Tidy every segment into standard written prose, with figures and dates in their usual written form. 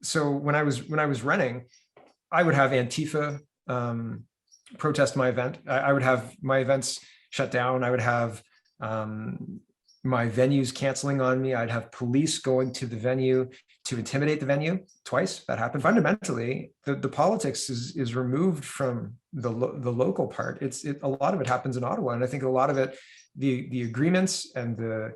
so when I was running, I would have Antifa protest my event. I would have my events shut down. I would have my venues canceling on me. I'd have police going to the venue to intimidate the venue twice. That happened. Fundamentally, the politics is removed from the local part. A lot of it happens in Ottawa, and I think a lot of it, the agreements and the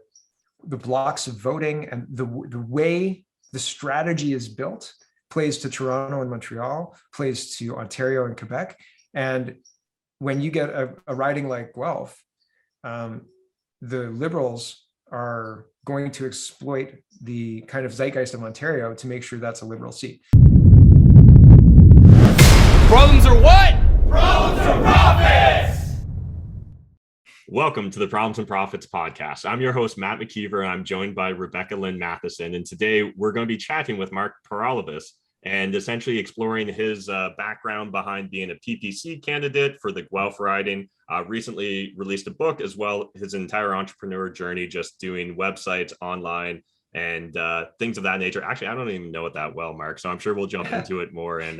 blocks of voting and the way the strategy is built plays to Toronto and Montreal, plays to Ontario and Quebec. And when you get a riding like Guelph, the Liberals are going to exploit the kind of zeitgeist of Ontario to make sure that's a Liberal seat. Problems are what? Problems are profits! Welcome to the Problems and Profits podcast. I'm your host, Matt McKeever, and I'm joined by Rebecca Lynn Matheson. And today we're going to be chatting with Mark Paralovos and essentially exploring his background behind being a PPC candidate for the Guelph riding. Recently released a book, as well his entire entrepreneur journey, just doing websites online and things of that nature. Actually, I don't even know it that well, Mark, so I'm sure we'll jump into it more in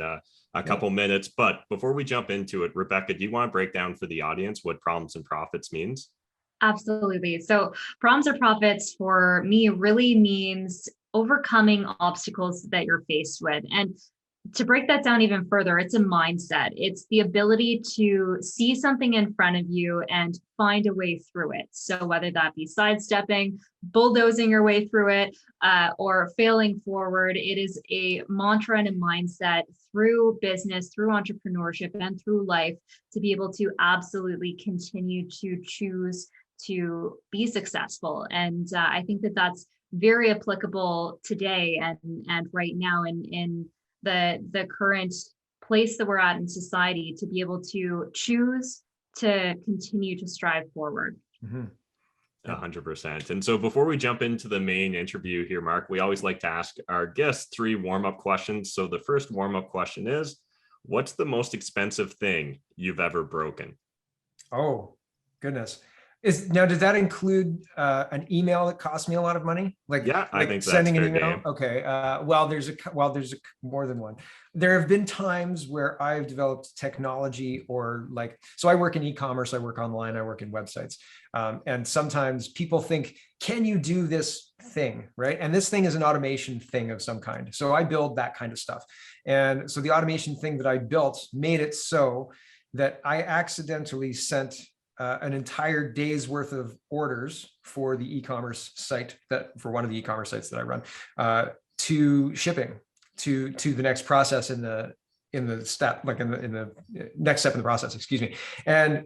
a couple minutes. But before we jump into it, Rebecca, do you want to break down for the audience what Problems and Profits means? Absolutely. So Problems or Profits for me really means overcoming obstacles that you're faced with. And to break that down even further, it's a mindset. It's the ability to see something in front of you and find a way through it. So whether that be sidestepping, bulldozing your way through it, or failing forward, it is a mantra and a mindset through business, through entrepreneurship, and through life to be able to absolutely continue to choose to be successful. And I think that that's very applicable today and right now in the current place that we're at in society, to be able to choose to continue to strive forward. 100%. And so before we jump into the main interview here, Mark, we always like to ask our guests 3 warm-up questions. So the first warm-up question is, what's the most expensive thing you've ever broken? Oh, goodness. Now, does that include an email that cost me a lot of money? I think sending that's an email. game. Okay. There's more than one. There have been times where I've developed technology so I work in e-commerce, I work online, I work in websites. And sometimes people think, can you do this thing, right? And this thing is an automation thing of some kind. So I build that kind of stuff. And so the automation thing that I built made it so that I accidentally sent an entire day's worth of orders for the e-commerce site for one of the e-commerce sites that I run to shipping to the next process in the step, in the next step in the process, excuse me. And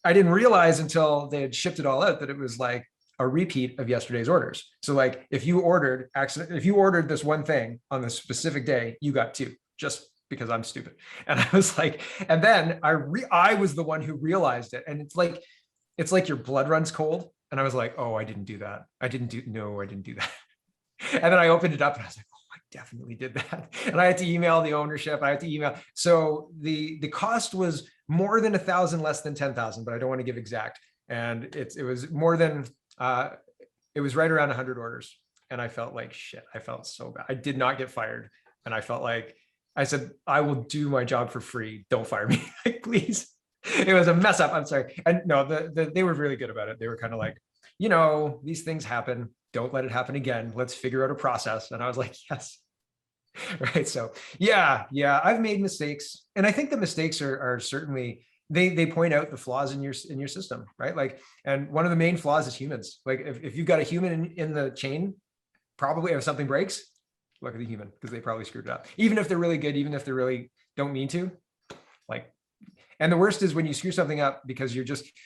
I didn't realize until they had shipped it all out that it was like a repeat of yesterday's orders. So like if you ordered this one thing on this specific day, you got 2, just because I'm stupid. And I was like, and then I was the one who realized it. And it's like your blood runs cold. And I was like, oh, I didn't do that. I didn't do that. And then I opened it up and I was like, oh, I definitely did that. And I had to email the ownership. So the cost was more than 1,000, less than 10,000, but I don't want to give exact. And it was more than, it was right around 100 orders. And I felt like shit. I felt so bad. I did not get fired. And I felt like, I said, I will do my job for free. Don't fire me, like, please. It was a mess up. I'm sorry. And no, they were really good about it. They were kind of like, these things happen. Don't let it happen again. Let's figure out a process. And I was like, yes. Right. So yeah, I've made mistakes. And I think the mistakes are certainly, they point out the flaws in your system, right? Like, and one of the main flaws is humans. Like if you've got a human in the chain, probably if something breaks, look at the human, because they probably screwed it up. Even if they're really good, even if they really don't mean to, and the worst is when you screw something up because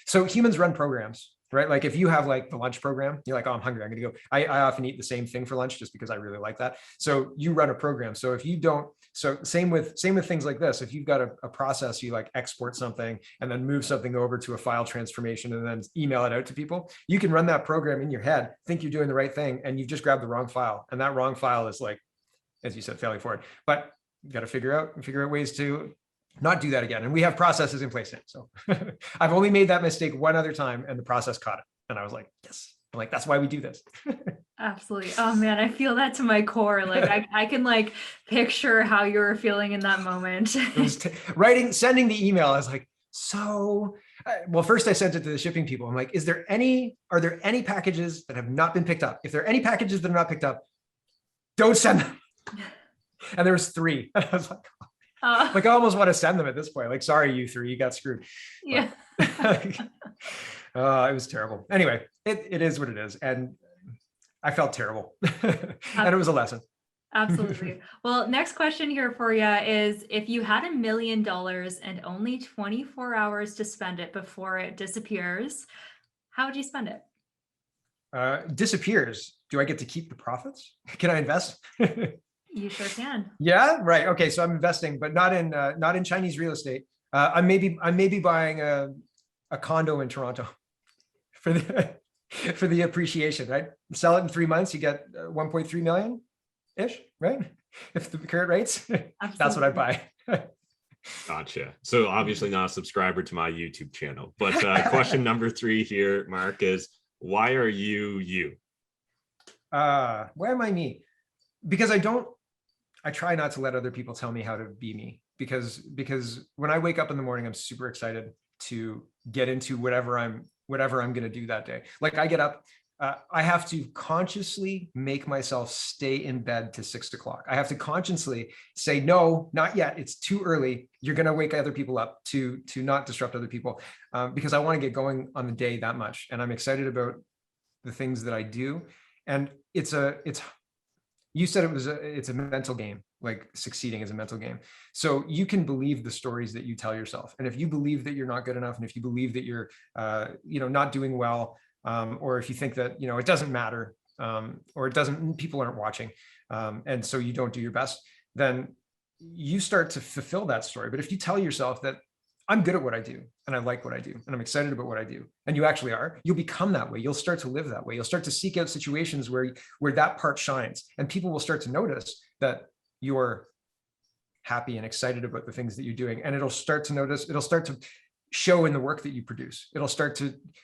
so humans run programs, right? Like if you have like the lunch program, you're like, oh, I'm hungry, I'm gonna go. I often eat the same thing for lunch just because I really like that. So you run a program. So if you don't, so same with things like this, if you've got a process, you like export something and then move something over to a file transformation and then email it out to people, you can run that program in your head, think you're doing the right thing, and you've just grabbed the wrong file. And that wrong file is like, as you said, failing forward. But you got to figure out ways to not do that again. And we have processes in place now. So I've only made that mistake one other time and the process caught it. And I was like, yes. I'm like, that's why we do this. Absolutely. Oh man, I feel that to my core. Like I can like picture how you were feeling in that moment. It was sending the email. I was like, so, well, first I sent it to the shipping people. I'm like, are there any packages that have not been picked up? If there are any packages that are not picked up, don't send them. And there was 3. And I was like, I almost want to send them at this point. Like, sorry, you 3, you got screwed. Yeah. It was terrible. Anyway, it is what it is. And I felt terrible. And it was a lesson. Absolutely. Well, next question here for you is, if you had $1 million and only 24 hours to spend it before it disappears, how would you spend it? Disappears. Do I get to keep the profits? Can I invest? You sure can. Yeah, right. Okay, so I'm investing, but not in Chinese real estate. I may be buying a condo in Toronto for the appreciation. Right, sell it in 3 months, you get 1.3 million ish, right? If the current rates, that's what I buy. Gotcha. So obviously not a subscriber to my YouTube channel, but question number 3 here, Mark, is why are you? Why am I me? Because I try not to let other people tell me how to be me, because when I wake up in the morning, I'm super excited to get into whatever I'm going to do that day. Like I get up, I have to consciously make myself stay in bed to 6 o'clock. I have to consciously say, no, not yet. It's too early. You're going to wake other people up to not disrupt other people, because I want to get going on the day that much. And I'm excited about the things that I do. And you said it's a mental game, like succeeding is a mental game. So you can believe the stories that you tell yourself. And if you believe that you're not good enough, and if you believe that you're, not doing well, or if you think that, it doesn't matter, or people aren't watching, and so you don't do your best, then you start to fulfill that story. But if you tell yourself that I'm good at what I do, and I like what I do, and I'm excited about what I do, and you actually are, you'll become that way. You'll start to live that way. You'll start to seek out situations where that part shines, and people will start to notice that you're happy and excited about the things that you're doing. And it'll start to show in the work that you produce.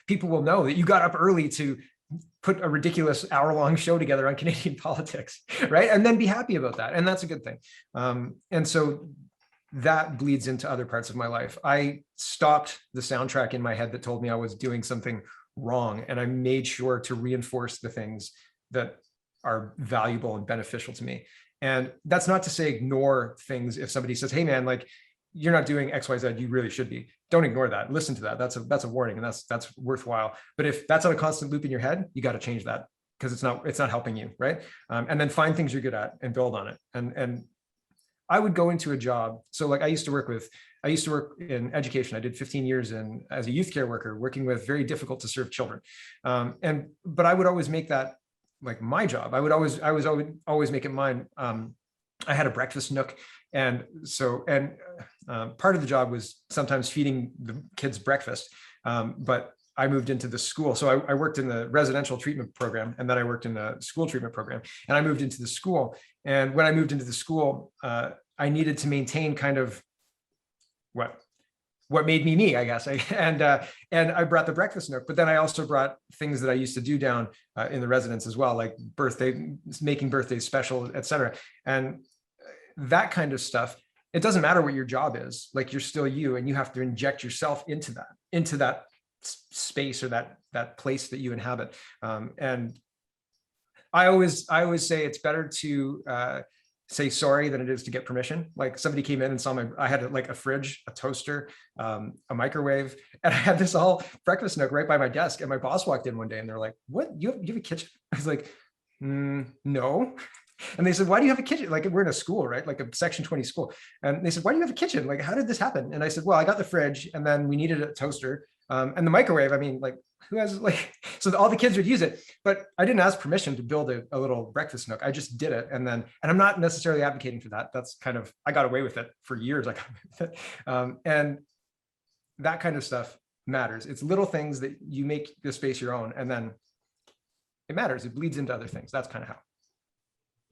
People will know that you got up early to put a ridiculous hour-long show together on Canadian politics, right? And then be happy about that. And that's a good thing. And so that bleeds into other parts of my life. I stopped the soundtrack in my head that told me I was doing something wrong, and I made sure to reinforce the things that are valuable and beneficial to me. And that's not to say ignore things. If somebody says, hey man, like you're not doing XYZ, you really should be. Don't ignore that. Listen to that. That's a warning, and that's worthwhile. But if that's on a constant loop in your head, you got to change that, because it's not helping you, right? And then find things you're good at and build on it. And I would go into a job. So like I used to work in education. I did 15 years as a youth care worker, working with very difficult to serve children. But I would always make that like my job. I would always make it mine. I had a breakfast nook. And part of the job was sometimes feeding the kids breakfast. But I moved into the school. So I worked in the residential treatment program, and then I worked in the school treatment program, and I moved into the school. And when I moved into the school, I needed to maintain kind of what made me, I guess. And I brought the breakfast nook, but then I also brought things that I used to do down in the residence as well, like making birthdays special, et cetera. And that kind of stuff, it doesn't matter what your job is, like you're still you, and you have to inject yourself into that space or that place that you inhabit. And I always say it's better to say sorry than it is to get permission. Like somebody came in and saw I had like a fridge, a toaster, a microwave, and I had this whole breakfast nook right by my desk. And my boss walked in one day and they're like, what, you have a kitchen? I was like, no. And they said, why do you have a kitchen? Like we're in a school, right? Like a Section 20 school. And they said, why do you have a kitchen? Like, how did this happen? And I said, well, I got the fridge, and then we needed a toaster, and the microwave. I mean, like who has like, so all the kids would use it, but I didn't ask permission to build a little breakfast nook. I just did it. And I'm not necessarily advocating for that. That's kind of, I got away with it for years. I got away with it. And that kind of stuff matters. It's little things that you make the space your own, and then it matters. It bleeds into other things. That's kind of how.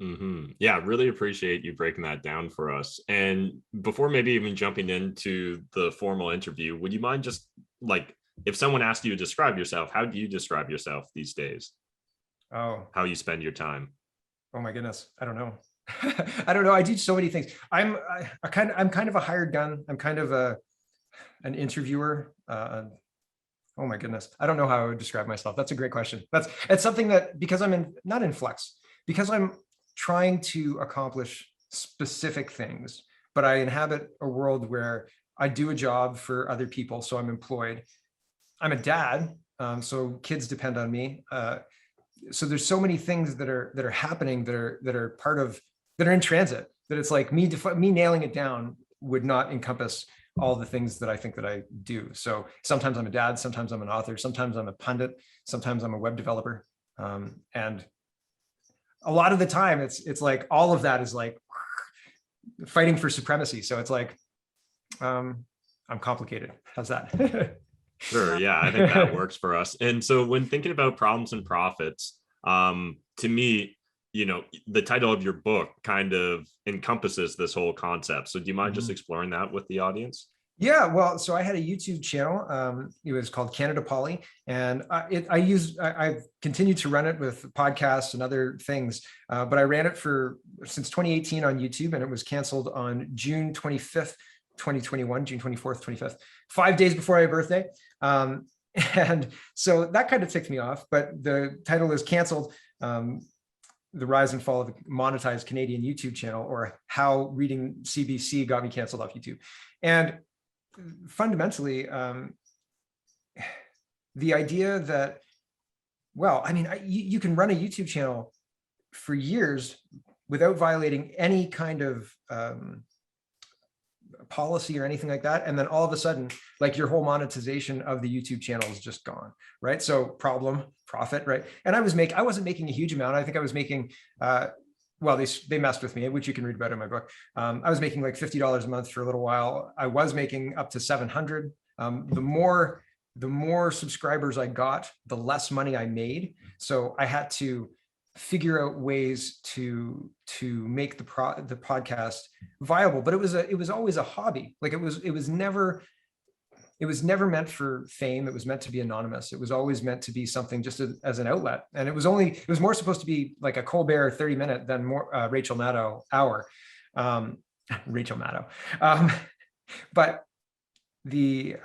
Mm-hmm. Yeah, really appreciate you breaking that down for us. And before maybe even jumping into the formal interview, would you mind just like, if someone asked you to describe yourself, how do you describe yourself these days? Oh, how you spend your time? oh my goodness. I don't know. I don't know. I do so many things. I'm kind of a hired gun. I'm kind of an interviewer. Oh my goodness. I don't know how I would describe myself. That's a great question. It's something that, because not in flex, because I'm trying to accomplish specific things, but I inhabit a world where I do a job for other people. So I'm employed. I'm a dad. So kids depend on me. So there's so many things that are happening that are in transit, that it's like me nailing it down would not encompass all the things that I think that I do. So sometimes I'm a dad, sometimes I'm an author, sometimes I'm a pundit, sometimes I'm a web developer. And a lot of the time it's like all of that is like fighting for supremacy. So it's like, I'm complicated. How's that? Sure. Yeah, I think that works for us. And so when thinking about problems and profits, to me, the title of your book kind of encompasses this whole concept. So do you mind just exploring that with the audience? Yeah, well, so I had a YouTube channel. It was called Canada Poly, and I've continued to run it with podcasts and other things, but I ran it since 2018 on YouTube, and it was canceled on June 25th, 2021, June 24th, 25th, 5 days before my birthday. And so that kind of ticked me off, but the title is canceled. The rise and fall of the monetized Canadian YouTube channel, or how reading CBC got me canceled off YouTube. And fundamentally, the idea that, well, I mean, you can run a YouTube channel for years without violating any kind of policy or anything like that, and then all of a sudden, like, your whole monetization of the YouTube channel is just gone, right? So profit, right? And I wasn't making a huge amount. I think I was making, well, they messed with me, which you can read about in my book. I was making like $50 a month for a little while. I was making up to 700. The more subscribers I got, the less money I made. So I had to figure out ways to make the podcast viable. But it was always a hobby. Like, it was never meant for fame. It was meant to be anonymous. It was always meant to be something just as an outlet. And it was more supposed to be like a Colbert 30-minute than more Rachel Maddow hour. Rachel Maddow. But the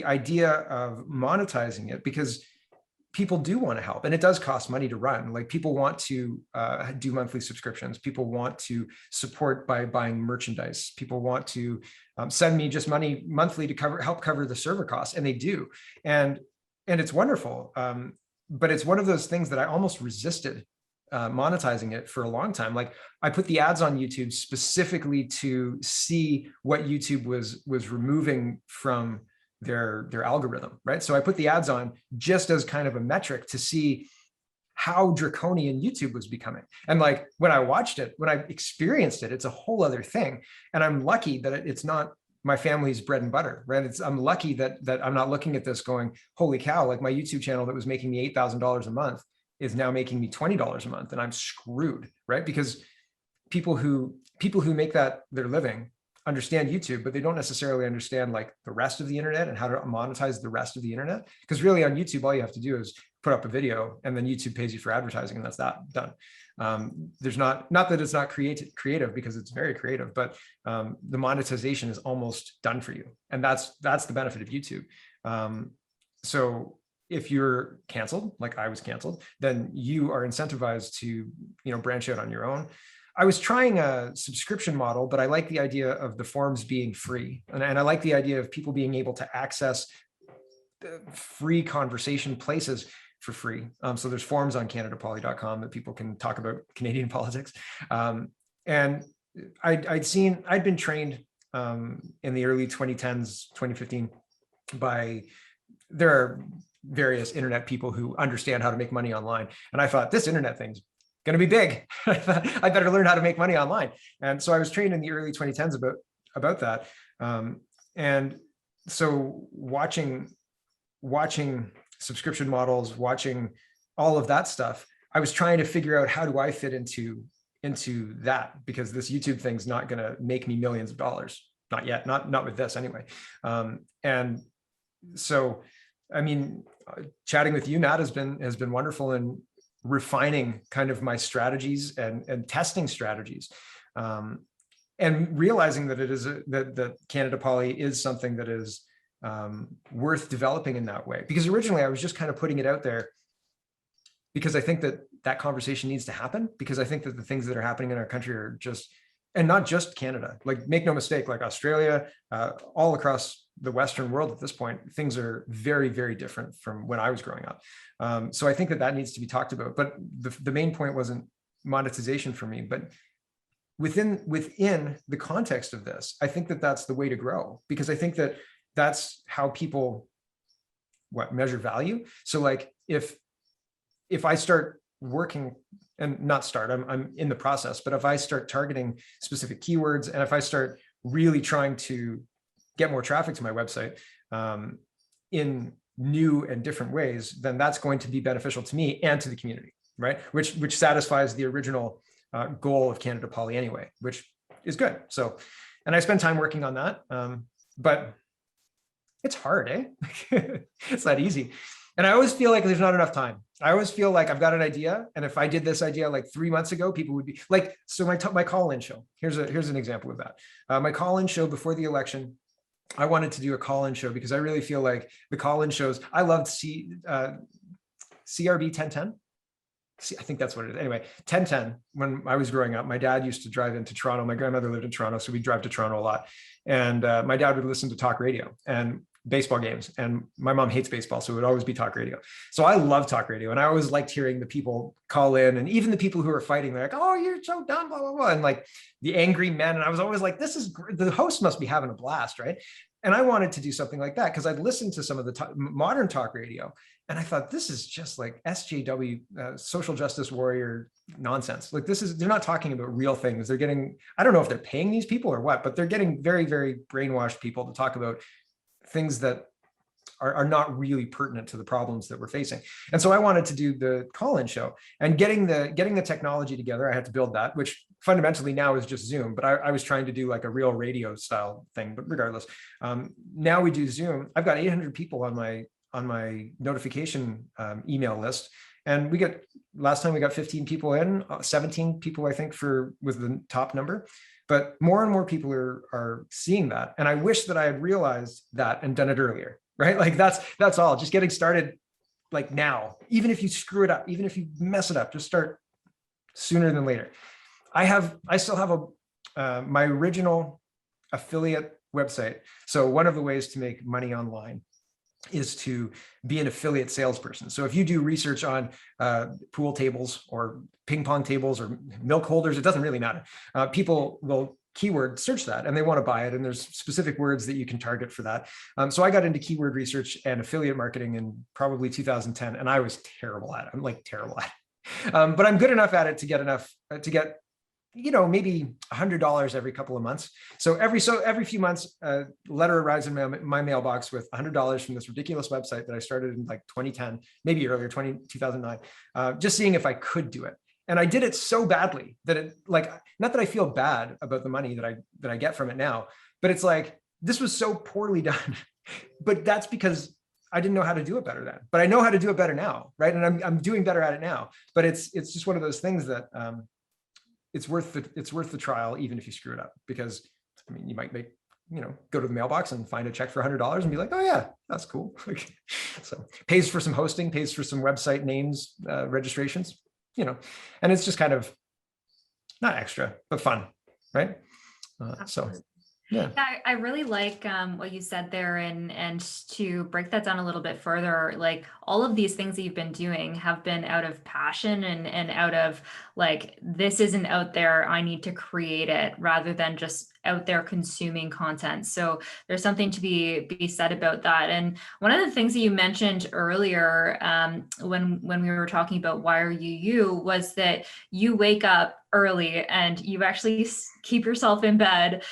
idea of monetizing it, because people do want to help, and it does cost money to run. Like, people want to do monthly subscriptions. People want to support by buying merchandise. People want to send me just money monthly to help cover the server costs, and they do. And it's wonderful. But it's one of those things that I almost resisted monetizing it for a long time. Like, I put the ads on YouTube specifically to see what YouTube was removing from their algorithm, right? So I put the ads on just as kind of a metric to see how draconian YouTube was becoming. And like, when I watched it, when I experienced it, it's a whole other thing. And I'm lucky that it's not my family's bread and butter, right? I'm lucky that I'm not looking at this going, holy cow, like, my YouTube channel that was making me $8,000 a month is now making me $20 a month, and I'm screwed, right? Because people who make that their living understand YouTube, but they don't necessarily understand like the rest of the internet and how to monetize the rest of the internet. Because really, on YouTube, all you have to do is put up a video, and then YouTube pays you for advertising, and that's that done. There's not that it's not creative, because it's very creative, but the monetization is almost done for you. And that's the benefit of YouTube. So if you're canceled, like I was canceled, then you are incentivized to, branch out on your own. I was trying a subscription model, but I like the idea of the forums being free. And I like the idea of people being able to access free conversation places for free. So there's forums on CanadaPoly.com that people can talk about Canadian politics. And I'd been trained in the early 2010s, 2015 there are various internet people who understand how to make money online. And I thought, this internet thing's going to be big. I better learn how to make money online. And so I was trained in the early 2010s about that. And so watching subscription models, watching all of that stuff, I was trying to figure out, how do I fit into that? Because this YouTube thing's not going to make me millions of dollars. Not yet, not with this anyway. And so I mean, chatting with you, Nat, has been wonderful in refining kind of my strategies and testing strategies, and realizing that that Canada Poly is something that is worth developing in that way. Because originally I was just kind of putting it out there because I think that conversation needs to happen, because I think that the things that are happening in our country are just, and not just Canada, like make no mistake, like Australia, all across the Western world at this point, things are very, very different from when I was growing up. So I think that needs to be talked about. But the main point wasn't monetization for me, but within the context of this, I think that that's the way to grow, because I think that that's how people measure value. So like if I start working, and not start, I'm in the process, but if I start targeting specific keywords, and if I start really trying to get more traffic to my website in new and different ways, then that's going to be beneficial to me and to the community, right? Which satisfies the original goal of Canada Poly anyway, which is good. So, and I spend time working on that, but it's hard, eh? It's not easy. And I always feel like there's not enough time. I always feel like I've got an idea, and if I did this idea like 3 months ago, people would be like, so my call-in show, here's an example of that. My call-in show before the election, I wanted to do a call-in show because I really feel like the call-in shows, I loved CRB 1010. I think that's what it is. Anyway, 1010, when I was growing up, my dad used to drive into Toronto. My grandmother lived in Toronto, so we'd drive to Toronto a lot. And my dad would listen to talk radio and baseball games. And my mom hates baseball, so it would always be talk radio. So I love talk radio. And I always liked hearing the people call in, and even the people who are fighting, they're like, oh, you're so dumb, blah, blah, blah. And like the angry men. And I was always like, this is great. The host must be having a blast, right? And I wanted to do something like that because I'd listened to some of the modern talk radio. And I thought, this is just like SJW, social justice warrior nonsense. Like they're not talking about real things. They're getting, I don't know if they're paying these people or what, but they're getting very, very brainwashed people to talk about things that are not really pertinent to the problems that we're facing. And so I wanted to do the call-in show, and getting the technology together. I had to build that, which fundamentally now is just Zoom, but I was trying to do like a real radio style thing. But regardless, now we do Zoom. I've got 800 people on my notification email list. And last time we got 15 people in, 17 people, I think, was the top number. But more and more people are seeing that. And I wish that I had realized that and done it earlier, right? Like that's all. Just getting started like now, even if you screw it up, even if you mess it up, just start sooner than later. I still have my original affiliate website. So one of the ways to make money online is to be an affiliate salesperson. So if you do research on pool tables or ping pong tables or milk holders, it doesn't really matter. People will keyword search that and they want to buy it. And there's specific words that you can target for that. So I got into keyword research and affiliate marketing in probably 2010, and I was terrible at it. I'm like terrible at it. But I'm good enough at it to get maybe $100 every couple of months. So every few months, a letter arrives in my mailbox with $100 from this ridiculous website that I started in like 2010, maybe earlier, 2009, just seeing if I could do it. And I did it so badly that it, like, not that I feel bad about the money that I get from it now, but it's like, this was so poorly done. But that's because I didn't know how to do it better then. But I know how to do it better now, right? And I'm doing better at it now. But it's just one of those things that it's worth the trial, even if you screw it up, because I mean, you might go to the mailbox and find a check for $100 and be like, oh yeah, that's cool. So pays for some hosting, pays for some website names, registrations, and it's just kind of not extra, but fun, right? So yeah. I really like what you said there, and to break that down a little bit further, like all of these things that you've been doing have been out of passion and out of like, this isn't out there, I need to create it, rather than just out there consuming content. So there's something to be said about that. And one of the things that you mentioned earlier, when we were talking about why are you, was that you wake up early and you actually keep yourself in bed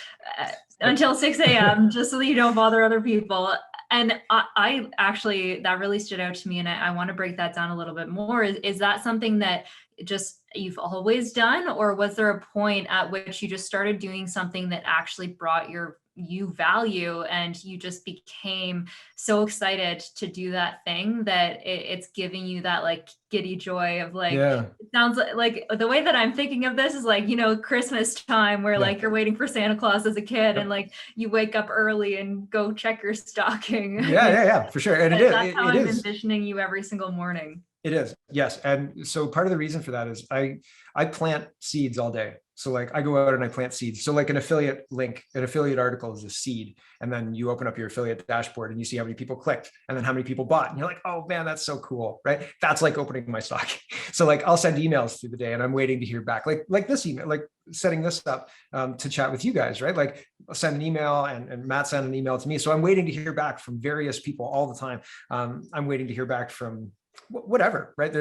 until 6 a.m. just so that you don't bother other people. And I actually, that really stood out to me, and I want to break that down a little bit more. Is that something that just you've always done, or was there a point at which you just started doing something that actually brought your you value, and you just became so excited to do that thing that it's giving you that like giddy joy of like, Yeah. it sounds like the way that I'm thinking of this is like, you know, Christmas time where like you're waiting for Santa Claus as a kid and like you wake up early and go check your stocking. Yeah, for sure. And it is. That's how it I'm is. envisioning you every single morning. It is, yes. And so part of the reason for that is I plant seeds all day. So like I go out and I plant seeds. So like an affiliate link, an affiliate article is a seed. And then you open up your affiliate dashboard and you see how many people clicked and then how many people bought. And you're like, oh man, that's so cool, right? That's like opening my stock. So like I'll send emails through the day and I'm waiting to hear back. Like this email, like setting this up to chat with you guys, right? Like I'll send an email and Matt sent an email to me. So I'm waiting to hear back from various people all the time. I'm waiting to hear back from whatever, right?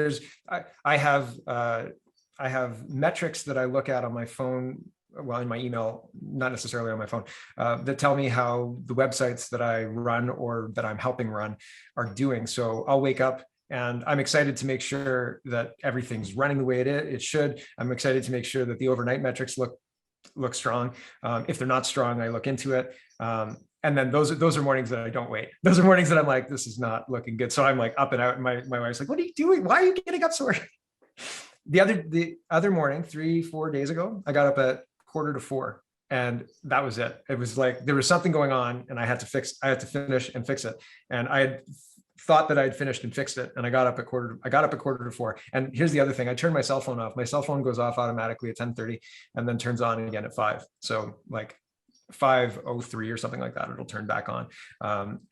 I have metrics that I look at on my phone, well, in my email, not necessarily on my phone, that tell me how the websites that I run or that I'm helping run are doing. So I'll wake up and I'm excited to make sure that everything's running the way it should. I'm excited to make sure that the overnight metrics look strong. If they're not strong, I look into it. And then those are mornings that I don't wait. Those are mornings that I'm like, this is not looking good. So I'm like up and out. And my wife's like, what are you doing? Why are you getting up so early? The other morning, 3-4 days ago, I got up at 3:45 and that was it. It was like, there was something going on and I had to finish and fix it. And I had thought that I'd finished and fixed it. And I got up at 3:45. And here's the other thing. I turned my cell phone off. My cell phone goes off automatically at 10:30 and then turns on again at 5. So like 5:03 or something like that, it'll turn back on.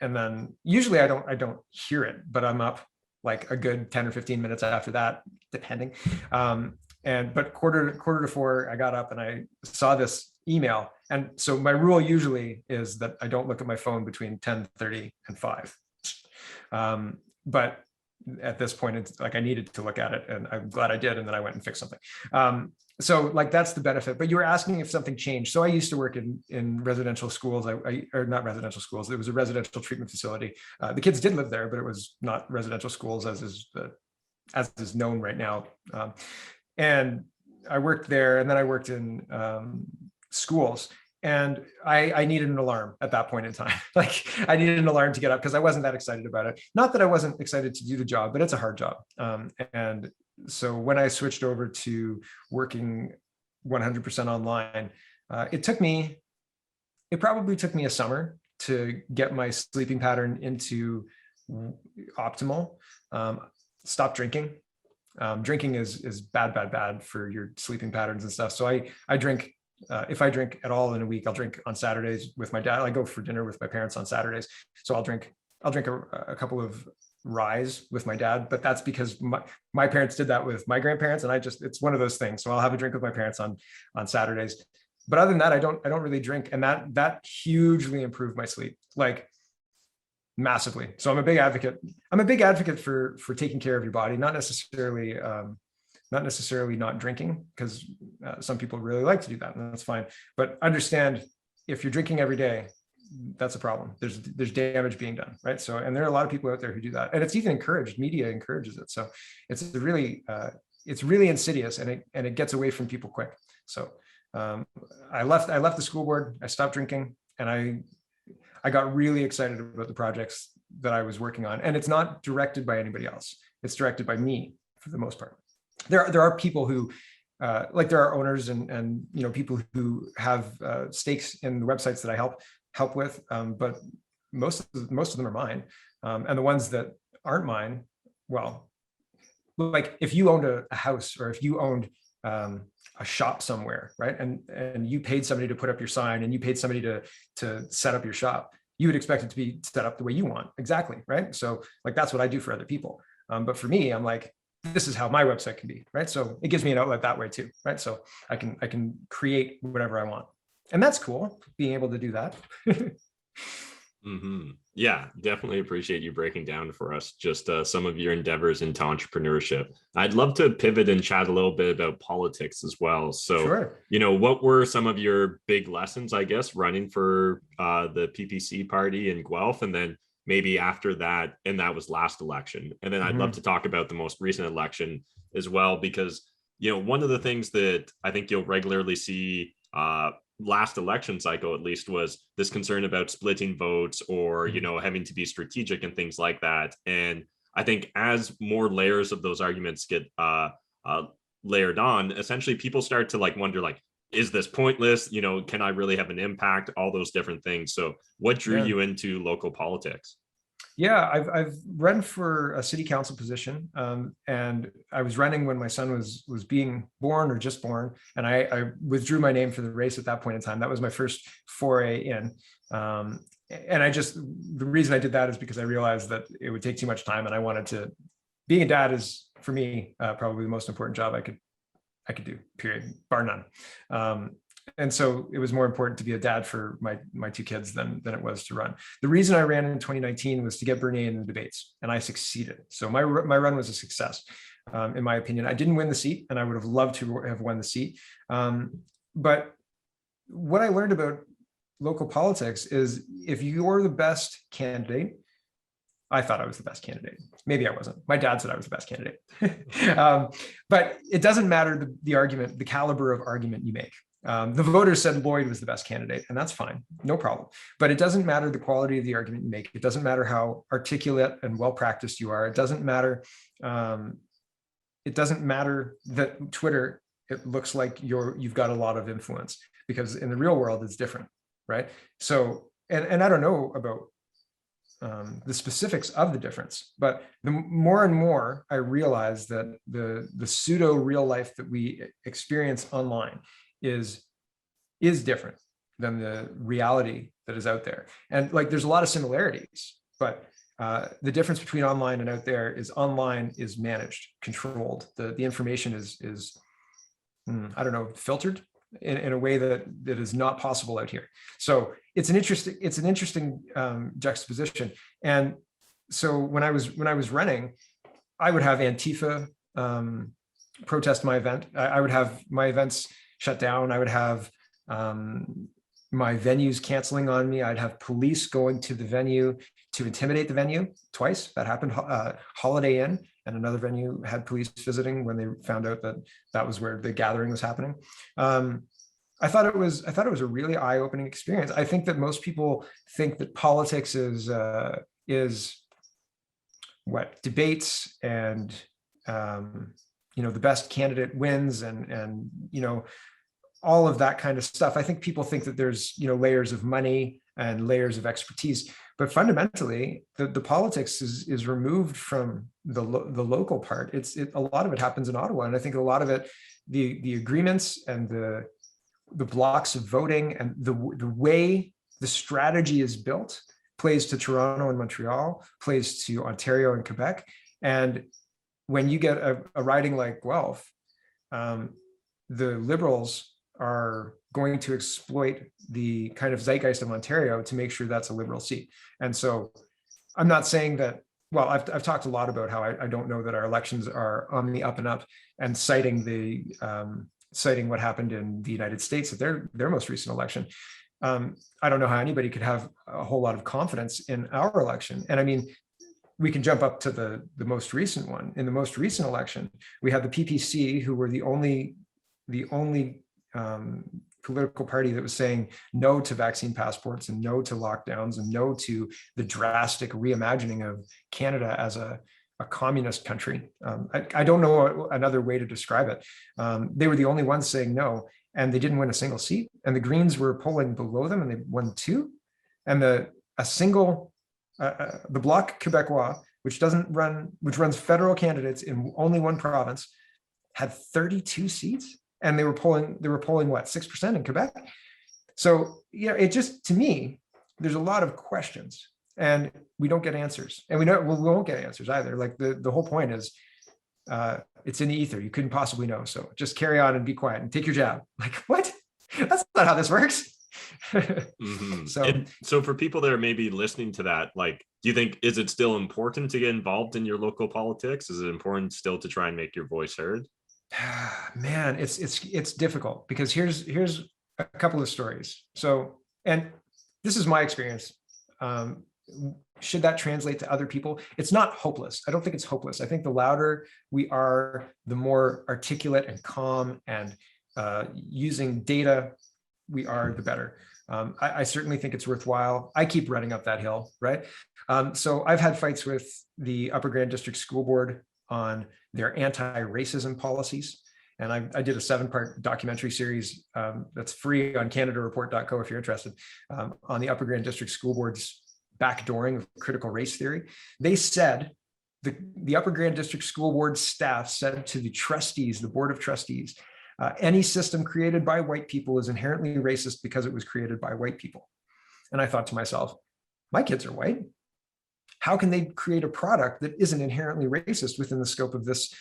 And then usually I don't hear it, but I'm up like a good 10 or 15 minutes after that, depending. But 3:45, I got up and I saw this email. And so my rule usually is that I don't look at my phone between 10:30 and 5. But at this point, it's like I needed to look at it and I'm glad I did. And then I went and fixed something. So like that's the benefit. But you were asking if something changed. So I used to work in residential schools. Or not residential schools. It was a residential treatment facility. The kids did live there, but it was not residential schools as is known right now. And I worked there, and then I worked in schools. And I needed an alarm at that point in time. Like I needed an alarm to get up because I wasn't that excited about it. Not that I wasn't excited to do the job, but it's a hard job. And so when I switched over to working 100% online, it probably took me a summer to get my sleeping pattern into optimal. Stop drinking. Drinking is bad for your sleeping patterns and stuff. So I drink. If I drink at all in a week, I'll drink on Saturdays with my dad. I go for dinner with my parents on Saturdays. So I'll drink a couple of ryes with my dad, but that's because my parents did that with my grandparents. And it's one of those things. So I'll have a drink with my parents on Saturdays. But other than that, I don't really drink. And that hugely improved my sleep, like massively. So I'm a big advocate. I'm a big advocate for taking care of your body, not necessarily not drinking, because some people really like to do that, and that's fine. But understand, if you're drinking every day, that's a problem. There's damage being done, right? So, and there are a lot of people out there who do that, and it's even encouraged. Media encourages it. So it's really insidious, and it gets away from people quick. So I left the school board. I stopped drinking, and I got really excited about the projects that I was working on. And it's not directed by anybody else. It's directed by me for the most part. There are people who, there are owners and people who have stakes in the websites that I help with, but most of them are mine, and the ones that aren't mine, well, like if you owned a house, or if you owned a shop somewhere, right, and you paid somebody to put up your sign, and you paid somebody to set up your shop, you would expect it to be set up the way you want, exactly, right? So like that's what I do for other people, but for me, I'm like, this is how my website can be, right? So it gives me an outlet that way too, right? So I can create whatever I want, and that's cool, being able to do that. Mm-hmm. Yeah, definitely appreciate you breaking down for us just some of your endeavors into entrepreneurship. I'd love to pivot and chat a little bit about politics as well. So, sure. What were some of your big lessons, I guess, running for the PPC party in Guelph, and then maybe after that, and that was last election. And then I'd love to talk about the most recent election as well, because, one of the things that I think you'll regularly see last election cycle, at least, was this concern about splitting votes or, having to be strategic and things like that. And I think as more layers of those arguments get layered on, essentially people start to wonder, is this pointless? Can I really have an impact? All those different things. So what drew you into local politics? Yeah, I've run for a city council position, and I was running when my son was being born or just born, and I withdrew my name for the race at that point in time. That was my first foray in, and the reason I did that is because I realized that it would take too much time, and I wanted to. Being a dad is, for me, probably the most important job I could do. Period, bar none. And so it was more important to be a dad for my two kids than it was to run. The reason I ran in 2019 was to get Bernie in the debates, and I succeeded. So my run was a success, in my opinion. I didn't win the seat, and I would have loved to have won the seat. But what I learned about local politics is if you're the best candidate, I thought I was the best candidate. Maybe I wasn't. My dad said I was the best candidate. But it doesn't matter the argument, the caliber of argument you make. The voters said Lloyd was the best candidate, and that's fine, no problem. But it doesn't matter the quality of the argument you make. It doesn't matter how articulate and well-practiced you are. It doesn't matter. It doesn't matter that Twitter, it looks like you've got a lot of influence, because in the real world it's different, right? So, and I don't know about the specifics of the difference, but the more and more I realize that the pseudo real life that we experience online is different than the reality that is out there. And there's a lot of similarities, but the difference between online and out there is online is managed, controlled. The information is I don't know, filtered in a way that is not possible out here. So it's an interesting juxtaposition. And so when I was running, I would have Antifa protest my event. I would have my events shut down. I would have my venues canceling on me. I'd have police going to the venue to intimidate the venue twice. That happened. Holiday Inn and another venue had police visiting when they found out that was where the gathering was happening. I thought it was a really eye-opening experience. I think that most people think that politics is what debates and the best candidate wins and all of that kind of stuff. I think people think that there's layers of money and layers of expertise, but fundamentally the politics is removed from the local part. A lot of it happens in Ottawa, and I think a lot of it, the agreements and the blocks of voting and the way the strategy is built plays to Toronto and Montreal, plays to Ontario and Quebec. And when you get a riding like Guelph, the Liberals are going to exploit the kind of zeitgeist of Ontario to make sure that's a Liberal seat. And so I'm not saying that, well, I've talked a lot about how I don't know that our elections are on the up and up, and citing what happened in the United States at their most recent election. I don't know how anybody could have a whole lot of confidence in our election. And I mean, we can jump up to the most recent one. In the most recent election, we had the PPC, who were the only political party that was saying no to vaccine passports and no to lockdowns and no to the drastic reimagining of Canada as a communist country. I don't know another way to describe it. They were the only ones saying no, and they didn't win a single seat. And the Greens were polling below them, and they won 2. And the Bloc Québécois, which runs federal candidates in only one province, had 32 seats, and they were polling what, 6% in Quebec. So it just, to me, there's a lot of questions, and we don't get answers, and we won't get answers either. The whole point is it's in the ether. You couldn't possibly know. So just carry on and be quiet and take your jab. What? That's not how this works. Mm-hmm. So for people that are maybe listening to that, do you think, is it still important to get involved in your local politics? Is it important still to try and make your voice heard? Man, it's difficult, because here's a couple of stories. So, and this is my experience. Should that translate to other people? It's not hopeless. I don't think it's hopeless. I think the louder we are, the more articulate and calm and using data we are, the better. I certainly think it's worthwhile. I keep running up that hill, right? So I've had fights with the Upper Grand District School Board on their anti-racism policies. And I did a 7-part documentary series that's free on CanadaReport.co if you're interested, on the Upper Grand District School Board's backdooring of critical race theory. They said, the Upper Grand District School Board staff said to the trustees, the Board of Trustees, any system created by white people is inherently racist because it was created by white people. And I thought to myself, my kids are white. How can they create a product that isn't inherently racist within the scope of this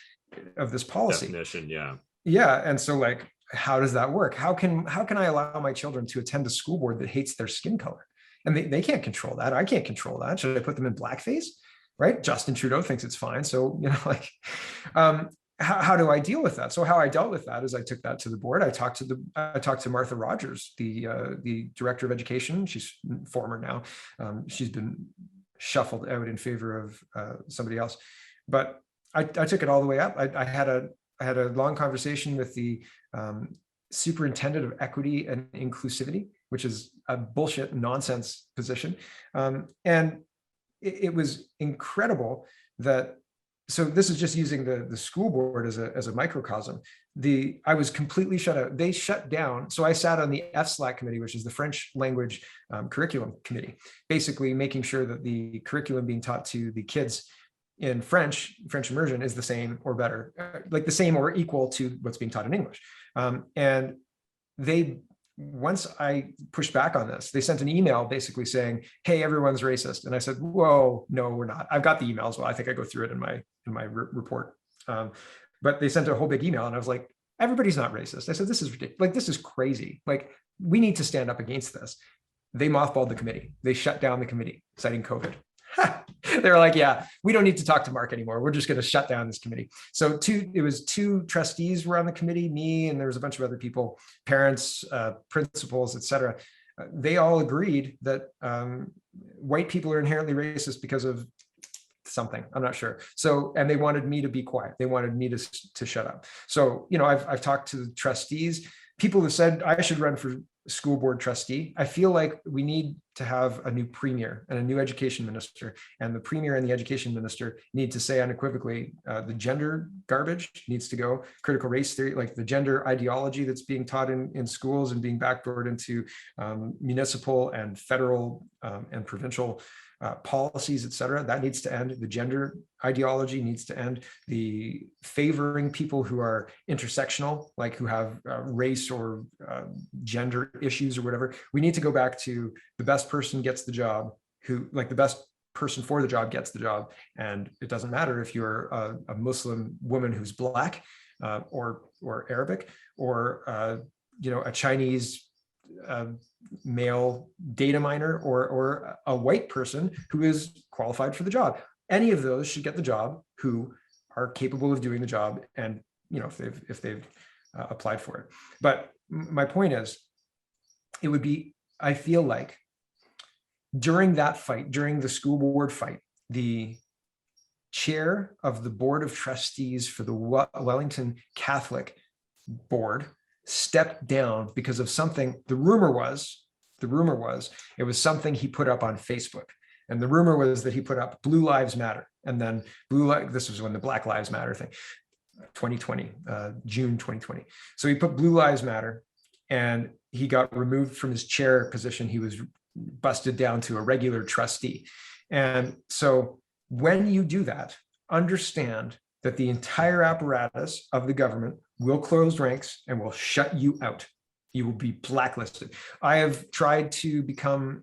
policy? Definition, yeah. Yeah. And so like, how does that work? How can I allow my children to attend a school board that hates their skin color? And they can't control that. I can't control that. Should I put them in blackface? Right? Justin Trudeau thinks it's fine. So, like, how do I deal with that? So how I dealt with that is I took that to the board. I talked to Martha Rogers, the director of education. She's former now. She's been shuffled out in favor of somebody else. But I took it all the way up. I had a long conversation with the superintendent of equity and inclusivity, which is a bullshit nonsense position. And it was incredible that, so this is just using the school board as a microcosm. I was completely shut out. They shut down. So I sat on the FSLAC committee, which is the French language curriculum committee, basically making sure that the curriculum being taught to the kids in French immersion is the same or better, like the same or equal to what's being taught in English. And once I pushed back on this, they sent an email basically saying, hey, everyone's racist. And I said, whoa, no, we're not. I've got the email as well. I think I go through it in my report. But they sent a whole big email and I was like, everybody's not racist. I said, this is ridiculous. Like, this is crazy. Like, we need to stand up against this. They mothballed the committee. They shut down the committee, citing COVID. They were like, yeah, we don't need to talk to Mark anymore. We're just going to shut down this committee. So it was 2 trustees were on the committee, me, and there was a bunch of other people, parents, principals, et cetera. They all agreed that white people are inherently racist because of something, I'm not sure. So, and they wanted me to be quiet. They wanted me to shut up. So, I've talked to the trustees. People have said I should run for school board trustee. I feel like we need to have a new premier and a new education minister, and the premier and the education minister need to say unequivocally, the gender garbage needs to go. Critical race theory, like the gender ideology that's being taught in schools and being backdoored into municipal and federal and provincial policies, et cetera, that needs to end. The gender ideology needs to end. The favoring people who are intersectional, like who have race or gender issues or whatever, we need to go back to the best person gets the job, the best person for the job gets the job. And it doesn't matter if you're a Muslim woman who's Black or Arabic or a Chinese male data miner or a white person who is qualified for the job. Any of those should get the job who are capable of doing the job, and if they've applied for it. But my point is, it would be, I feel like during that fight, during the school board fight, the chair of the Board of Trustees for the Wellington Catholic Board stepped down because of something. The rumor was it was something he put up on Facebook. And the rumor was that he put up Blue Lives Matter. And then this was when the Black Lives Matter thing, 2020, June 2020. So he put Blue Lives Matter and he got removed from his chair position. He was busted down to a regular trustee. And so when you do that, understand that the entire apparatus of the government will close ranks and will shut you out. You will be blacklisted. I have tried to become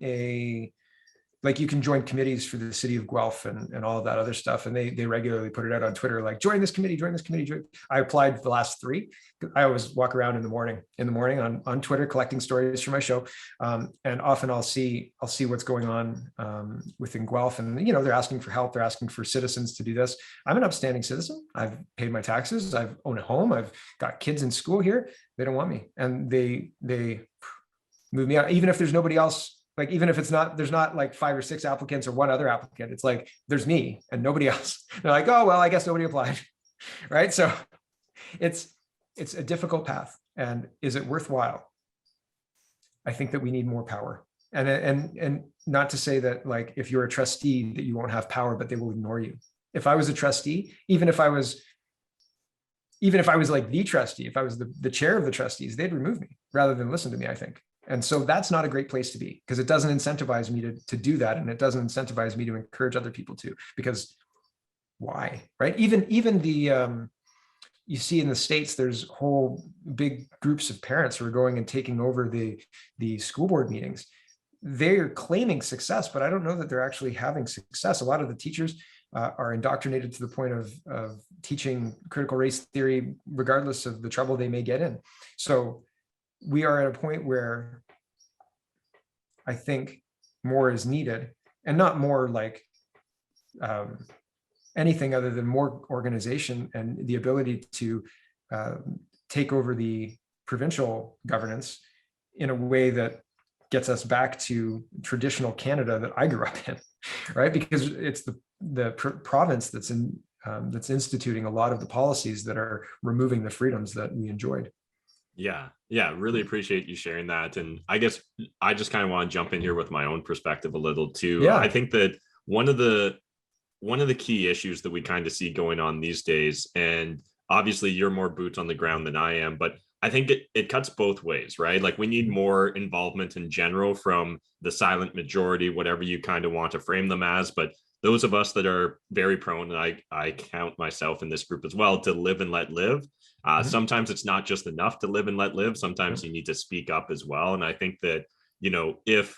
you can join committees for the city of Guelph and all of that other stuff. And they regularly put it out on Twitter, like, join this committee, join this committee. I applied for the last 3. I always walk around in the morning on Twitter, collecting stories for my show. And often I'll see what's going on within Guelph. And, they're asking for help. They're asking for citizens to do this. I'm an upstanding citizen. I've paid my taxes. I've owned a home. I've got kids in school here. They don't want me. And they move me out, even if there's nobody else. Like, even if there's not like 5 or 6 applicants or one other applicant, it's like, there's me and nobody else. They're like, oh, well, I guess nobody applied. Right. So it's a difficult path. And is it worthwhile? I think that we need more power. And not to say that like if you're a trustee that you won't have power, but they will ignore you. If I was a trustee, even if I was like the trustee, if I was the chair of the trustees, they'd remove me rather than listen to me, I think. And so that's not a great place to be, because it doesn't incentivize me to do that. And it doesn't incentivize me to encourage other people to, because why, right? Even the, you see in the States, there's whole big groups of parents who are going and taking over the school board meetings. They're claiming success, but I don't know that they're actually having success. A lot of the teachers are indoctrinated to the point of teaching critical race theory, regardless of the trouble they may get in. So we are at a point where I think more is needed, and not more like anything other than more organization and the ability to take over the provincial governance in a way that gets us back to traditional Canada that I grew up in, right? Because it's the province that's instituting a lot of the policies that are removing the freedoms that we enjoyed. Yeah, really appreciate you sharing that. And I guess I just kind of want to jump in here with my own perspective a little too. Yeah. I think that one of the key issues that we kind of see going on these days, and obviously you're more boots on the ground than I am, but I think it cuts both ways, right? Like we need more involvement in general from the silent majority, whatever you kind of want to frame them as. But those of us that are very prone, and I count myself in this group as well, to live and let live. Sometimes it's not just enough to live and let live. Sometimes you need to speak up as well. And I think that, you know, if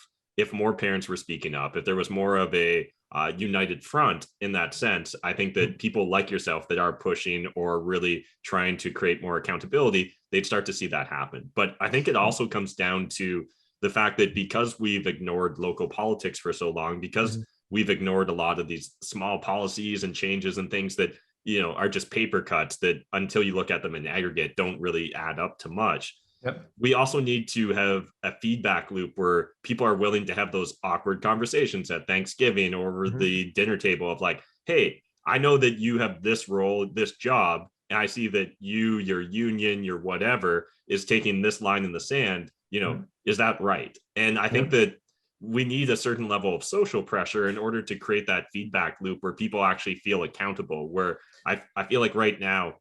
more parents were speaking up, if there was more of a united front in that sense, I think that people like yourself that are pushing or really trying to create more accountability, they'd start to see that happen. But I think it also comes down to the fact that because we've ignored local politics for so long, because we've ignored a lot of these small policies and changes and things that, you know, are just paper cuts that until you look at them in aggregate don't really add up to much. Yep. We also need to have a feedback loop where people are willing to have those awkward conversations at Thanksgiving or over the dinner table of like, hey, I know that you have this role, this job, and I see that your union, your whatever is taking this line in the sand, you know, is that right? And I think that we need a certain level of social pressure in order to create that feedback loop where people actually feel accountable, where I feel like right now,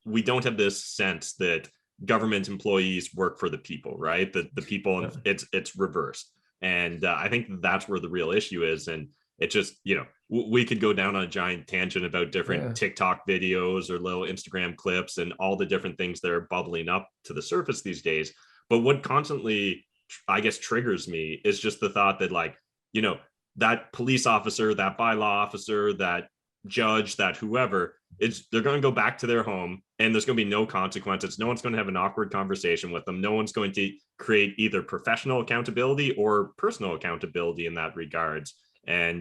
we don't have this sense that government employees work for the people, right? The people, it's reversed. And I think that's where the real issue is. And it just, you know, we could go down on a giant tangent about different TikTok videos or little Instagram clips and all the different things that are bubbling up to the surface these days. But what constantly, I guess, triggers me is just the thought that, like, you know, that police officer, that bylaw officer, that judge, that whoever, they're going to go back to their home and there's going to be no consequences. No one's going to have an awkward conversation with them. No one's going to create either professional accountability or personal accountability in that regards. And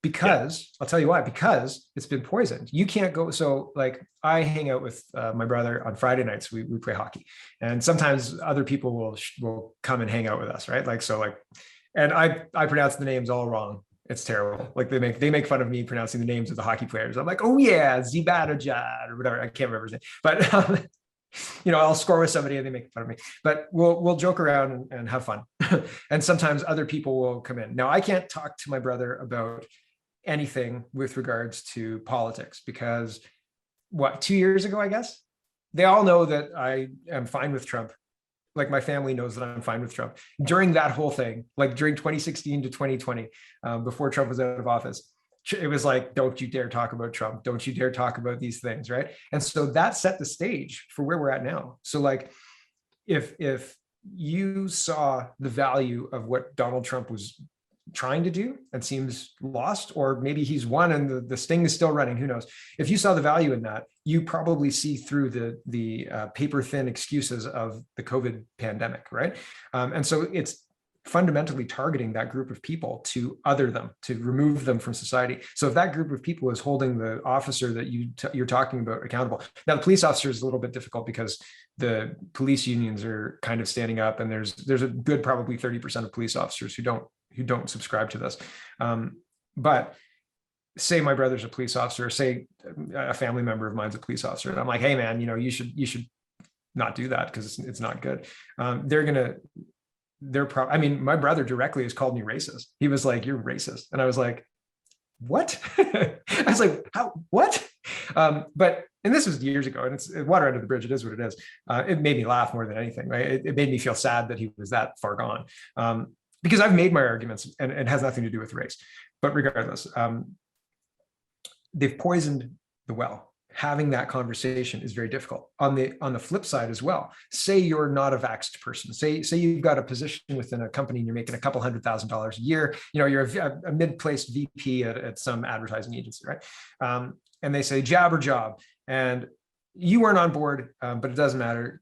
because I'll tell you why, because it's been poisoned. You can't go. So like I hang out with my brother on Friday nights, we play hockey, and sometimes other people will come and hang out with us. Right. Like, so like, and I pronounce the names all wrong. It's terrible. Like they make fun of me pronouncing the names of the hockey players. I'm like, oh yeah, Zibanejad or whatever. I can't remember his name, but you know, I'll score with somebody and they make fun of me. But we'll joke around and have fun. And sometimes other people will come in. Now I can't talk to my brother about anything with regards to politics because 2 years ago, I guess, they all know that I am fine with Trump. Like my family knows that I'm fine with Trump. During that whole thing, like during 2016 to 2020, before Trump was out of office, it was like, don't you dare talk about Trump. Don't you dare talk about these things, right? And so that set the stage for where we're at now. So like, if you saw the value of what Donald Trump was trying to do and seems lost, or maybe he's won and the sting is still running, who knows? If you saw the value in that, you probably see through the paper thin excuses of the COVID pandemic, right? And so it's fundamentally targeting that group of people to other them, to remove them from society. So if that group of people is holding the officer that you're talking about accountable, now the police officer is a little bit difficult because the police unions are kind of standing up, and there's a good probably 30% of police officers who don't subscribe to this. But say my brother's a police officer, say a family member of mine's a police officer, and I'm like, hey man, you know, you should not do that because it's not good. They're gonna I mean, my brother directly has called me racist. He was like, "You're racist," and I was like, "What?" I was like, "How? What?" And this was years ago, and it's water under the bridge. It is what it is. It made me laugh more than anything. Right? It made me feel sad that he was that far gone, because I've made my arguments, and it has nothing to do with race. But regardless, they've poisoned the well. Having that conversation is very difficult. On the flip side as well, say you're not a vaxxed person. Say you've got a position within a company and you're making a couple $100,000 a year. You're a mid-placed VP at some advertising agency, right? And they say jab or job, and you weren't on board, but it doesn't matter.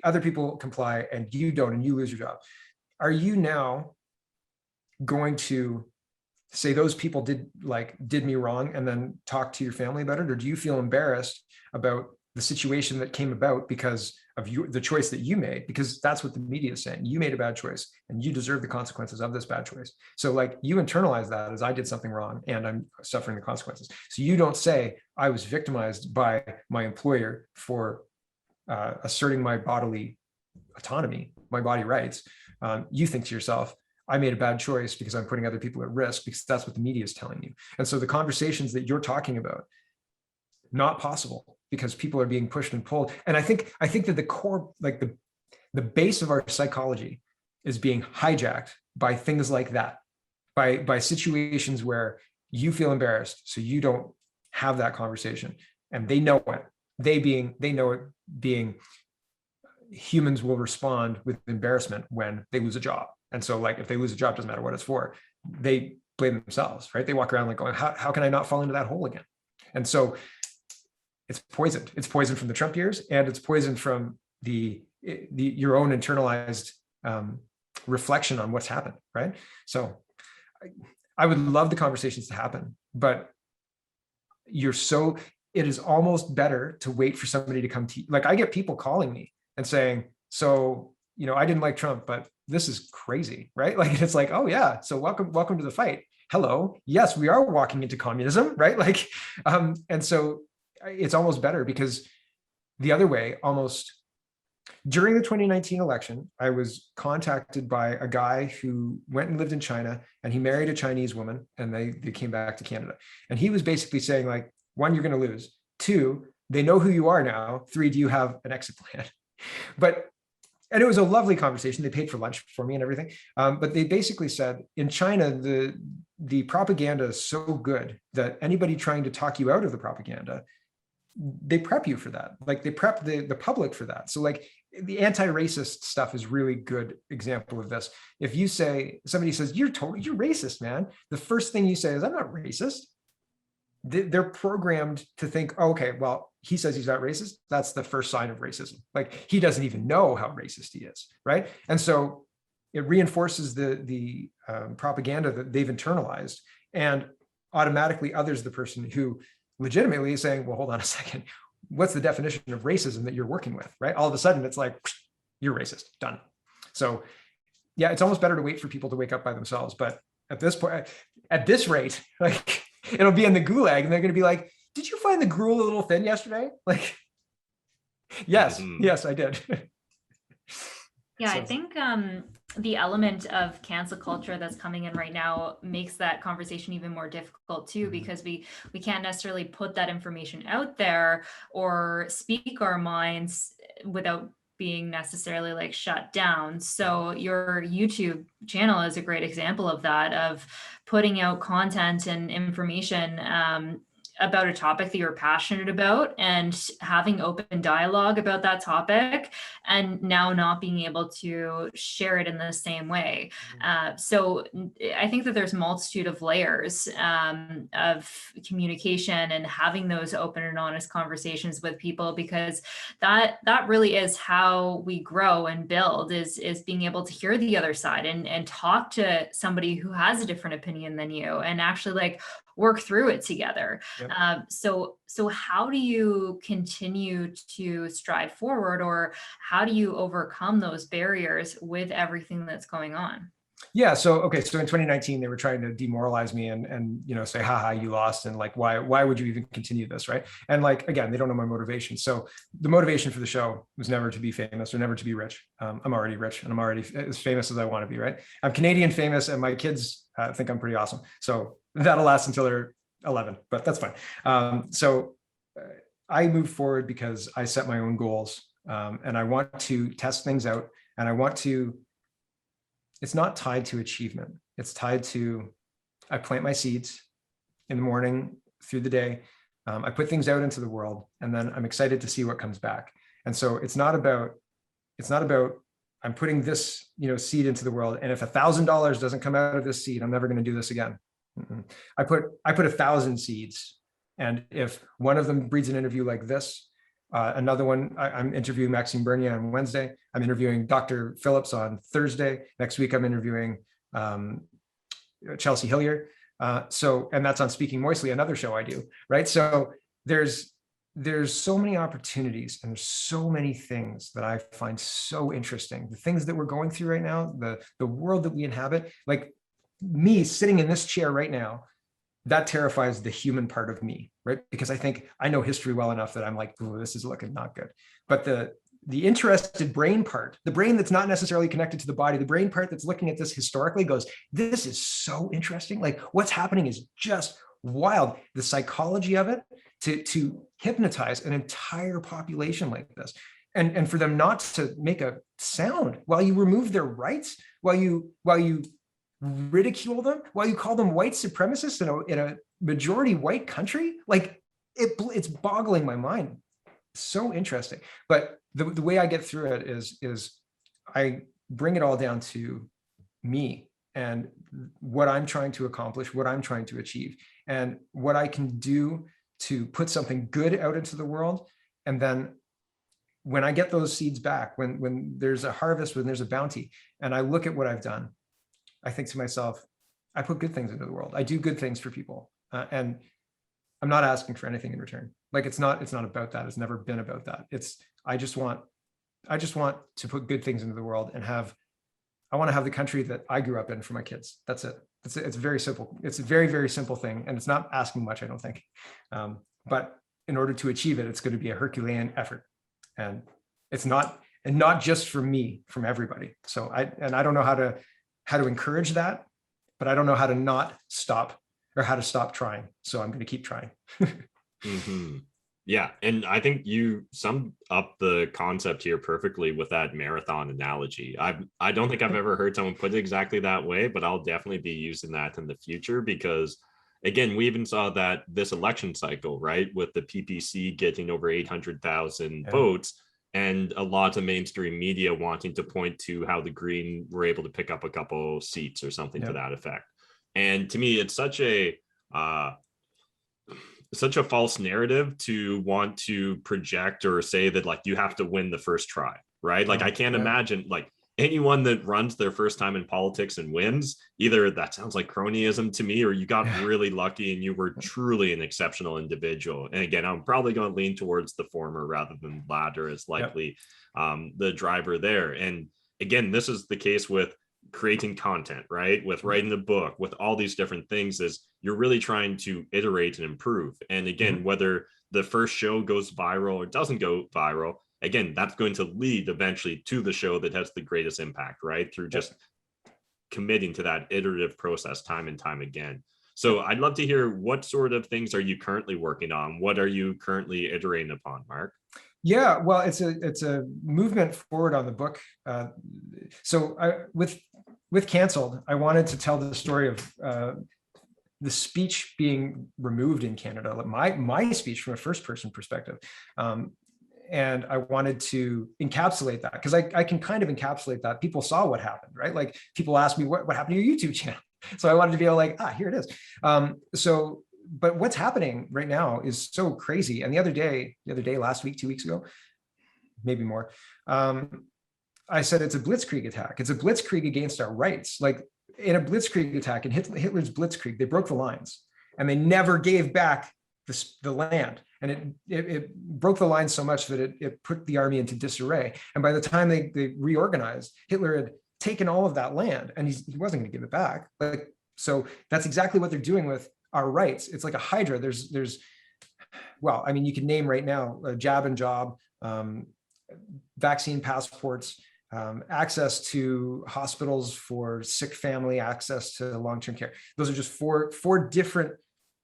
Other people comply and you don't, and you lose your job. Are you now going to say those people did me wrong and then talk to your family about it? Or do you feel embarrassed about the situation that came about because of the choice that you made? Because that's what the media is saying. You made a bad choice and you deserve the consequences of this bad choice. So you internalize that as I did something wrong and I'm suffering the consequences. So you don't say I was victimized by my employer for asserting my bodily autonomy, my body rights. You think to yourself, I made a bad choice because I'm putting other people at risk, because that's what the media is telling you. And so the conversations that you're talking about, not possible, because people are being pushed and pulled. And I think that the core, the base of our psychology is being hijacked by things like that, by situations where you feel embarrassed, so you don't have that conversation. And they know it. They know it being humans will respond with embarrassment when they lose a job. And so if they lose a job, doesn't matter what it's for, they blame themselves, right? They walk around going, how can I not fall into that hole again? And so it's poisoned. It's poisoned from the Trump years, and it's poisoned from your own internalized reflection on what's happened, right? So I would love the conversations to happen, but it is almost better to wait for somebody to come to you. I get people calling me and saying, so, I didn't like Trump, but this is crazy, right? It's oh yeah, so welcome to the fight. Hello, yes, we are walking into communism, right? And so it's almost better, because the other way, almost during the 2019 election, I was contacted by a guy who went and lived in China, and he married a Chinese woman, and they came back to Canada. And he was basically saying, one, you're going to lose. Two, they know who you are now. Three, do you have an exit plan? And it was a lovely conversation. They paid for lunch for me and everything. But they basically said, in China, the propaganda is so good that anybody trying to talk you out of the propaganda, they prep you for that. They prep the public for that. So the anti-racist stuff is really good example of this. If somebody says, you're racist, man, the first thing you say is, I'm not racist. They're programmed to think, okay, well, he says he's not racist. That's the first sign of racism. He doesn't even know how racist he is, right? And so it reinforces the propaganda that they've internalized, and automatically others the person who legitimately is saying, well, hold on a second, what's the definition of racism that you're working with, right? All of a sudden it's you're racist, done. So yeah, it's almost better to wait for people to wake up by themselves. But at this point, at this rate, it'll be in the gulag, and they're going to be like, did you find the gruel a little thin yesterday? Yes, yes, I did. Yeah, so I think the element of cancel culture that's coming in right now makes that conversation even more difficult too, because we can't necessarily put that information out there or speak our minds without being necessarily shut down. So your YouTube channel is a great example of that, of putting out content and information about a topic that you're passionate about, and having open dialogue about that topic, and now not being able to share it in the same way. So I think that there's a multitude of layers of communication and having those open and honest conversations with people, because that really is how we grow and build, is being able to hear the other side and talk to somebody who has a different opinion than you, and actually work through it together. Yep. So how do you continue to stride forward, or how do you overcome those barriers with everything that's going on? Yeah. So, okay. So in 2019, they were trying to demoralize me and, say, haha, you lost. And like, why would you even continue this? Right. And like, again, they don't know my motivation. So the motivation for the show was never to be famous or never to be rich. I'm already rich and I'm already as famous as I want to be. Right. I'm Canadian famous and my kids think I'm pretty awesome. So that'll last until they're 11, but that's fine. I moved forward because I set my own goals and I want to test things out and it's not tied to achievement. It's tied to, I plant my seeds in the morning through the day. I put things out into the world and then I'm excited to see what comes back. And so it's not about I'm putting this, seed into the world. And if $1,000 doesn't come out of this seed, I'm never going to do this again. I put 1,000 seeds. And if one of them breeds an interview like this, another one, I'm interviewing Maxime Bernier on Wednesday. I'm interviewing Dr. Phillips on Thursday. Next week, I'm interviewing Chelsea Hilliard. And that's on Speaking Moistly, another show I do, right? So there's so many opportunities and there's so many things that I find so interesting. The things that we're going through right now, the world that we inhabit, like me sitting in this chair right now, that terrifies the human part of me, right? Because I think I know history well enough that I'm like, oh, this is looking not good. But the interested brain part, the brain that's not necessarily connected to the body, the brain part that's looking at this historically goes, this is so interesting. Like what's happening is just wild. The psychology of it to hypnotize an entire population like this. And for them not to make a sound while you remove their rights, while you ridicule them, while you call them white supremacists in a majority white country, like it's boggling my mind. So interesting. But the way I get through it is I bring it all down to me and what I'm trying to accomplish, what I'm trying to achieve, and what I can do to put something good out into the world. And then when I get those seeds back, when there's a harvest, when there's a bounty, and I look at what I've done, I think to myself, I put good things into the world. I do good things for people. And I'm not asking for anything in return. Like it's not about that. It's never been about that. I just want to put good things into the world and I want to have the country that I grew up in for my kids. That's it. It's very simple. It's a very, very simple thing. And it's not asking much, I don't think. But in order to achieve it, it's going to be a Herculean effort. And not just for me, from everybody. So I don't know how to encourage that, but I don't know how to not stop or how to stop trying. So I'm going to keep trying. Mm-hmm. Yeah. And I think you summed up the concept here perfectly with that marathon analogy. I don't think I've ever heard someone put it exactly that way, but I'll definitely be using that in the future because again, we even saw that this election cycle, right? With the PPC getting over 800,000 votes and a lot of mainstream media wanting to point to how the Green were able to pick up a couple seats or something to that effect. And to me, it's such a false narrative to want to project or say that like you have to win the first try, right? Like I can't imagine like anyone that runs their first time in politics and wins, either that sounds like cronyism to me, or you got really lucky and you were truly an exceptional individual. And again, I'm probably going to lean towards the former rather than latter as likely the driver there. And again, this is the case with creating content, right? With writing a book, with all these different things, is you're really trying to iterate and improve. And again, whether the first show goes viral or doesn't go viral, again, that's going to lead eventually to the show that has the greatest impact, right? Through just committing to that iterative process time and time again. So I'd love to hear what sort of things are you currently working on? What are you currently iterating upon, Mark? Yeah, well, it's a movement forward on the book. With Canceled, I wanted to tell the story of the speech being removed in Canada, my speech from a first person perspective. And I wanted to encapsulate that because I can kind of encapsulate that. People saw what happened, right? Like people asked me what happened to your YouTube channel. So I wanted to be able like, here it is. But what's happening right now is so crazy. And the other day, last week, 2 weeks ago, maybe more, I said it's a blitzkrieg attack. It's a blitzkrieg against our rights. Like in a blitzkrieg attack, in Hitler's blitzkrieg, they broke the lines and they never gave back the land. And it broke the line so much that it put the army into disarray. And by the time they reorganized, Hitler had taken all of that land and he wasn't going to give it back. Like, so that's exactly what they're doing with our rights. It's like a hydra. Well, I mean, you can name right now jab and job, vaccine passports, access to hospitals for sick family, access to long-term care. Those are just four different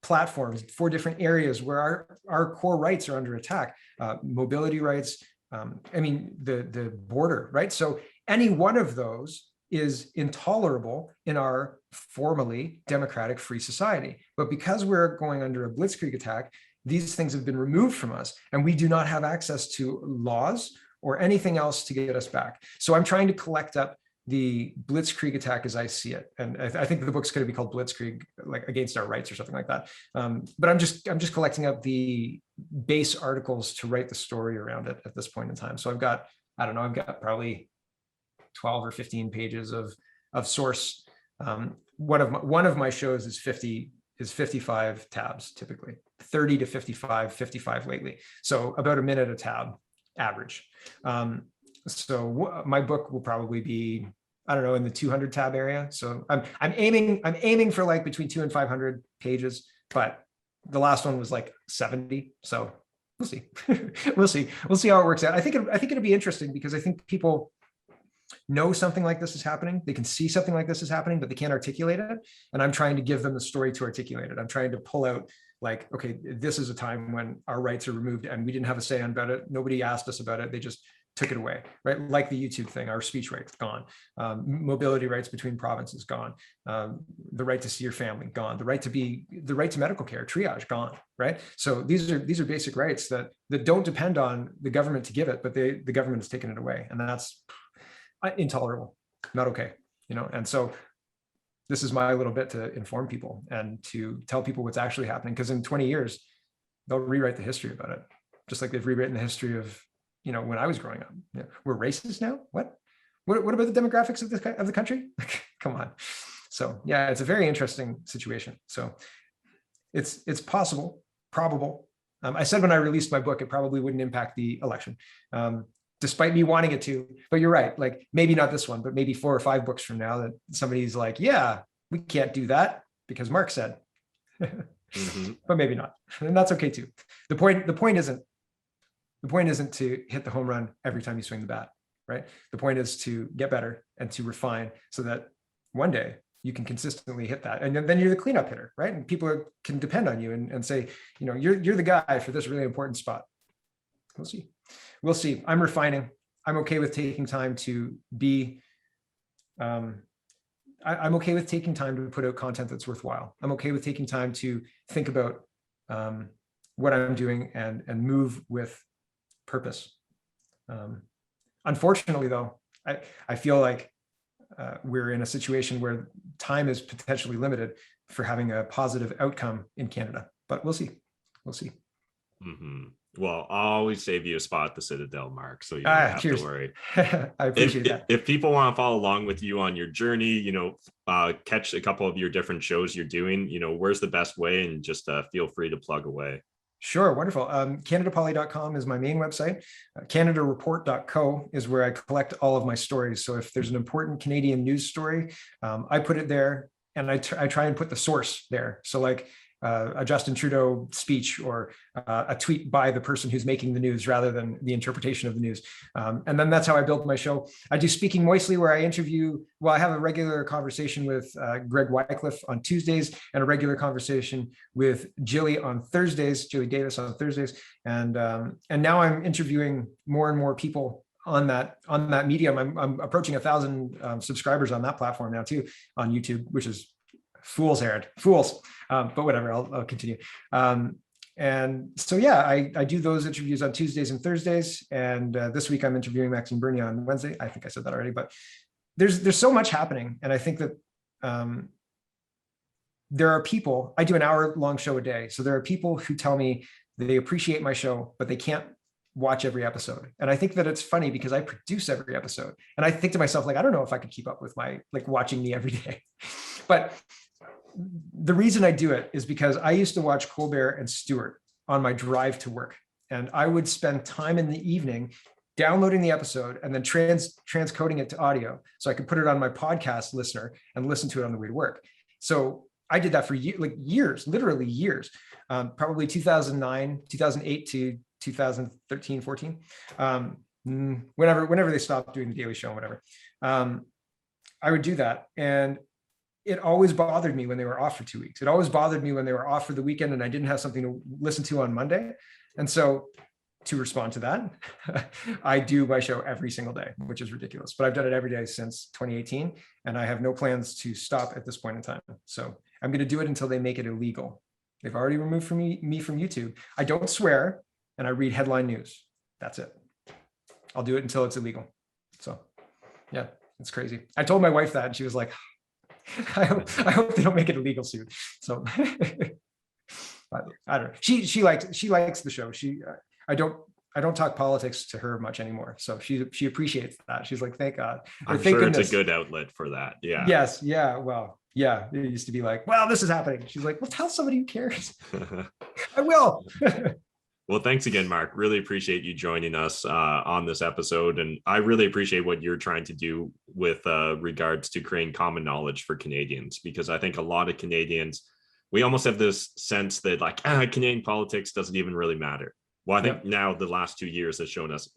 platforms, 4 different areas where our core rights are under attack. Mobility rights, I mean, the border, right? So any one of those is intolerable in our formally democratic free society. But because we're going under a blitzkrieg attack, these things have been removed from us, and we do not have access to laws or anything else to get us back. So I'm trying to collect up the blitzkrieg attack as I see it. And I think the book's going to be called Blitzkrieg, like against our rights or something like that. But I'm just collecting up the base articles to write the story around it at this point in time. So I've got probably 12 or 15 pages of source. One of my shows is 55 tabs, typically 30 to 55 lately. So about a minute a tab average. So my book will probably be, I don't know, in the 200 tab area. So I'm aiming for like between 200 and 500 pages, but the last one was like 70. So we'll see. We'll see how it works out. I think it'll be interesting because I think people know something like this is happening. They can see something like this is happening, but they can't articulate it. And I'm trying to give them the story to articulate it. I'm trying to pull out like, okay, this is a time when our rights are removed and we didn't have a say about it. Nobody asked us about it. They just took it away, right? Like the YouTube thing, our speech rights gone, mobility rights between provinces gone, the right to see your family gone, the right to medical care, triage gone, right? So these are basic rights that don't depend on the government to give it, but the government has taken it away, and that's intolerable, not okay, And so this is my little bit to inform people and to tell people what's actually happening, because in 20 years they'll rewrite the history about it, just like they've rewritten the history of when I was growing up. We're racist now. What about the demographics of the country? Come on. So yeah, it's a very interesting situation. So it's possible, probable. I said when I released my book, it probably wouldn't impact the election, despite me wanting it to. But you're right. Like maybe not this one, but maybe 4 or 5 books from now that somebody's like, yeah, we can't do that because Mark said. Mm-hmm. But maybe not, and that's okay too. The point isn't to hit the home run every time you swing the bat, right? The point is to get better and to refine so that one day you can consistently hit that. And then you're the cleanup hitter, right? And people can depend on you and say, you're the guy for this really important spot. We'll see. I'm refining. I'm okay with taking time to be, I'm okay with taking time to put out content that's worthwhile. I'm okay with taking time to think about what I'm doing and move with purpose. Unfortunately, though, I feel like we're in a situation where time is potentially limited for having a positive outcome in Canada, but we'll see. Mm-hmm. Well, I'll always save you a spot at the Citadel, Mark, so you don't have to worry. I appreciate that. If people want to follow along with you on your journey, catch a couple of your different shows you're doing, where's the best way? And just feel free to plug away. Sure, wonderful. CanadaPoly.com is my main website. CanadaReport.co is where I collect all of my stories. So if there's an important Canadian news story, I put it there, and I try and put the source there. So like a Justin Trudeau speech or a tweet by the person who's making the news rather than the interpretation of the news. And then that's how I built my show. I do Speaking Moistly, where I I have a regular conversation with Greg Wycliffe on Tuesdays and a regular conversation with Jilly Davis on Thursdays. And now I'm interviewing more and more people on that medium. I'm approaching 1,000 subscribers on that platform now too, on YouTube, which is fool's errand, but whatever, I'll continue. And so, yeah, I do those interviews on Tuesdays and Thursdays. And this week I'm interviewing Maxime Bernier on Wednesday. I think I said that already, but there's so much happening. And I think that there are people, I do an hour-long show a day. So there are people who tell me they appreciate my show, but they can't watch every episode. And I think that it's funny because I produce every episode. And I think to myself, like, I don't know if I could keep up with watching me every day. But the reason I do it is because I used to watch Colbert and Stewart on my drive to work. And I would spend time in the evening downloading the episode and then transcoding it to audio so I could put it on my podcast listener and listen to it on the way to work. So I did that for years, literally years, probably 2008 to 2013, 14. Whenever they stopped doing the Daily Show and whatever, I would do that. And it always bothered me when they were off for 2 weeks. It always bothered me when they were off for the weekend and I didn't have something to listen to on Monday. And so to respond to that, I do my show every single day, which is ridiculous, but I've done it every day since 2018 and I have no plans to stop at this point in time. So I'm going to do it until they make it illegal. They've already removed me from YouTube. I don't swear and I read headline news. That's it. I'll do it until it's illegal. So yeah, it's crazy. I told my wife that and she was like, I hope they don't make it illegal soon. So but I don't know. She likes the show. I don't talk politics to her much anymore. So she appreciates that. She's like, thank God. Or, I'm thank sure goodness. it's a good outlet for that. Yeah. Yes. Yeah. Well, yeah. It used to be like, well, this is happening. She's like, well, tell somebody who cares. I will. Well, thanks again, Mark. Really appreciate you joining us on this episode. And I really appreciate what you're trying to do with regards to creating common knowledge for Canadians, because I think a lot of Canadians, we almost have this sense that like, Canadian politics doesn't even really matter. Well, I think now the last 2 years has shown us,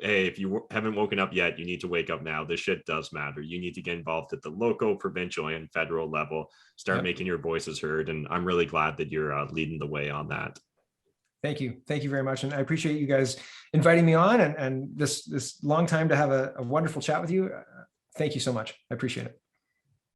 hey, if you haven't woken up yet, you need to wake up now. This shit does matter. You need to get involved at the local, provincial, and federal level, start making your voices heard. And I'm really glad that you're leading the way on that. Thank you. Thank you very much. And I appreciate you guys inviting me on and this long time to have a wonderful chat with you. Thank you so much. I appreciate it.